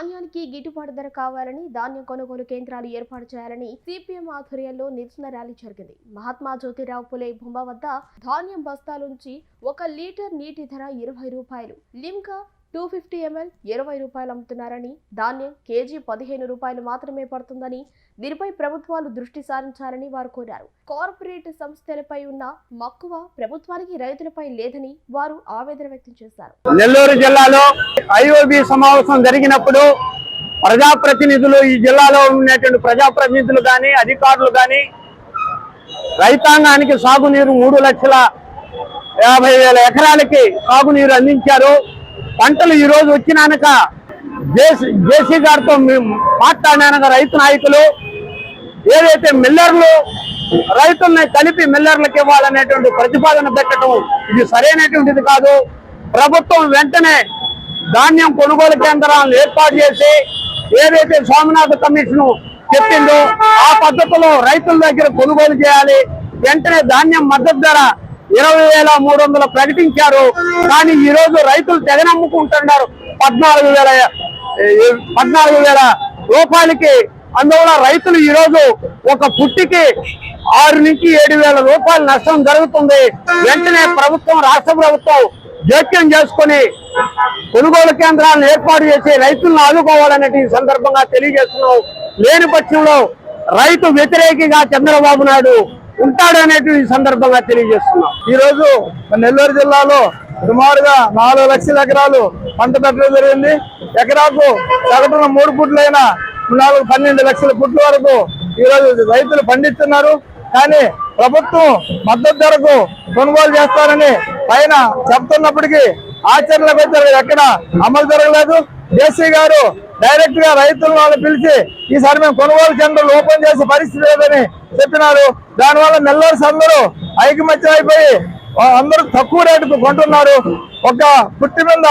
ధాన్యానికి గిట్టుబాటు ధర కావాలని ధాన్యం కొనుగోలు కేంద్రాలు ఏర్పాటు చేయాలని సిపిఎం ఆధ్వర్యంలో నిరసన ర్యాలీ జరిగింది. మహాత్మా జ్యోతిరావు పులే బొమ్మ వద్ద ధాన్యం బస్తాలుంచి 1 లీటర్ నీటి ధర 20 రూపాయలు, లిమ్కా 250 ml 20 రూపాయలు అమ్ముతున్నారని, ధాన్యం కేజీ 15 రూపాయలు మాత్రమే పడుతుందని, దీనిపై ప్రభుత్వాలు దృష్టి సారించాలని వారు కోరారు. కార్పొరేట్ సంస్థలపై ఉన్న మక్కువ ప్రభుత్వానికి రైతులపై లేదని వారు ఆవేదన వ్యక్తం చేశారు. నెల్లూరు జిల్లాలో ఐఓబి సమావేశం జరిగినప్పుడు ప్రజాప్రతినిధులు, ఈ జిల్లాలో ఉన్నటువంటి ప్రజాప్రతినిధులు కానీ అధికారులు కానీ రైతాంగానికి సాగునీరు 3,50,000 ఎకరాలకి సాగునీరు అందించారు. పంటలు ఈ రోజు వచ్చినాక జేసీ గారితో మాట్లాడినాక రైతు నాయకులు ఏదైతే మిల్లర్లు రైతుల్ని కలిపి మిల్లర్లకు ఇవ్వాలనేటువంటి ప్రతిపాదన పెట్టడం ఇది సరైనటువంటిది కాదు. ప్రభుత్వం వెంటనే ధాన్యం కొనుగోలు కేంద్రాలను ఏర్పాటు చేసి ఏదైతే స్వామినాథన్ కమిషన్ చెప్పిందో ఆ పద్ధతిలో రైతుల దగ్గర కొనుగోలు చేయాలి. వెంటనే ధాన్యం మద్దతు ధర 20,300 ప్రకటించారు. కానీ ఈ రోజు రైతులు తెగనమ్ముకుంటున్నారు 14,000 రూపాయలకి. అందువల్ల రైతులు ఈ రోజు ఒక పుట్టికి 6 నుంచి 7,000 రూపాయలు నష్టం జరుగుతుంది. వెంటనే ప్రభుత్వం, రాష్ట్ర ప్రభుత్వం జోక్యం చేసుకుని కొనుగోలు కేంద్రాలను ఏర్పాటు చేసి రైతులను ఆదుకోవాలనే ఈ సందర్భంగా తెలియజేస్తున్నాం. లేని పక్షంలో రైతు వ్యతిరేకిగా చంద్రబాబు నాయుడు ఉంటాడు అనేటువంటి సందర్భంగా తెలియజేస్తున్నాం. ఈ రోజు నెల్లూరు జిల్లాలో సుమారుగా 4 లక్షల ఎకరాలు పంట పెట్టడం జరిగింది. ఎకరాకు సగటున 3 ఫుట్లైన 12 లక్షల ఫుట్ల వరకు ఈ రోజు రైతులు పండిస్తున్నారు. కానీ ప్రభుత్వం మద్దతు ధరకు కొనుగోలు చేస్తారని పైన చెప్తున్నప్పటికీ ఆచరణకు అయితే ఎక్కడ అమలు జరగలేదు. జేసీ గారు డైరెక్ట్ గా రైతులను పిలిచి ఈసారి మేము కొనుగోలు కేంద్రాలు ఓపెన్ చేసే పరిస్థితి లేదని చెప్పినారు. దానివల్ల నెల్లూరు అందరూ ఐకమత్యం అయిపోయి అందరూ తక్కువ రేటుకు కొంటున్నారు. ఒక పుట్టి మీద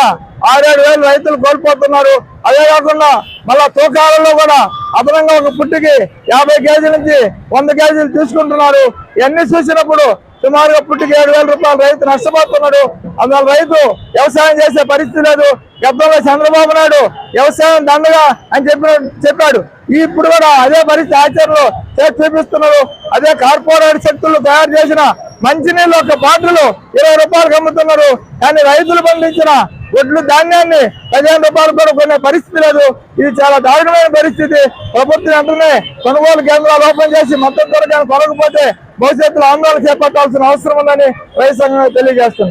6-7 వేలు రైతులు కోల్పోతున్నారు. అదే కాకుండా మళ్ళా తూకాలలో కూడా అదనంగా ఒక పుట్టికి 50 కేజీల నుంచి 100 కేజీలు తీసుకుంటున్నారు. ఇవన్నీ చూసినప్పుడు సుమారుగా పుట్టికి 7,000 రూపాయలు రైతు నష్టపోతున్నాడు. అందువల్ల రైతు వ్యవసాయం చేసే పరిస్థితి లేదు. గతంలో చంద్రబాబు నాయుడు వ్యవసాయం దండగా అని చెప్పాడు. ఇప్పుడు కూడా అదే పరిస్థితి ఆచరణలో చేసి చూపిస్తున్నారు. అదే కార్పొరేట్ శక్తులు తయారు చేసిన మంచినీళ్ళు ఒక బాటిల్ 20 రూపాయలకు అమ్ముతున్నారు. కానీ రైతులు పండించిన ఒడ్లు ధాన్యాన్ని 15 రూపాయలు కూడా కొనే పరిస్థితి లేదు. ఇది చాలా దారుణమైన పరిస్థితి. ప్రభుత్వం వెంటనే కొనుగోలు కేంద్రాలు ఓపెన్ చేసి మద్దతు ధర కొనకపోతే భవిష్యత్తులో ఆందోళన చేపట్టాల్సిన అవసరం ఉందని రైతు సంఘం తెలియజేస్తుంది.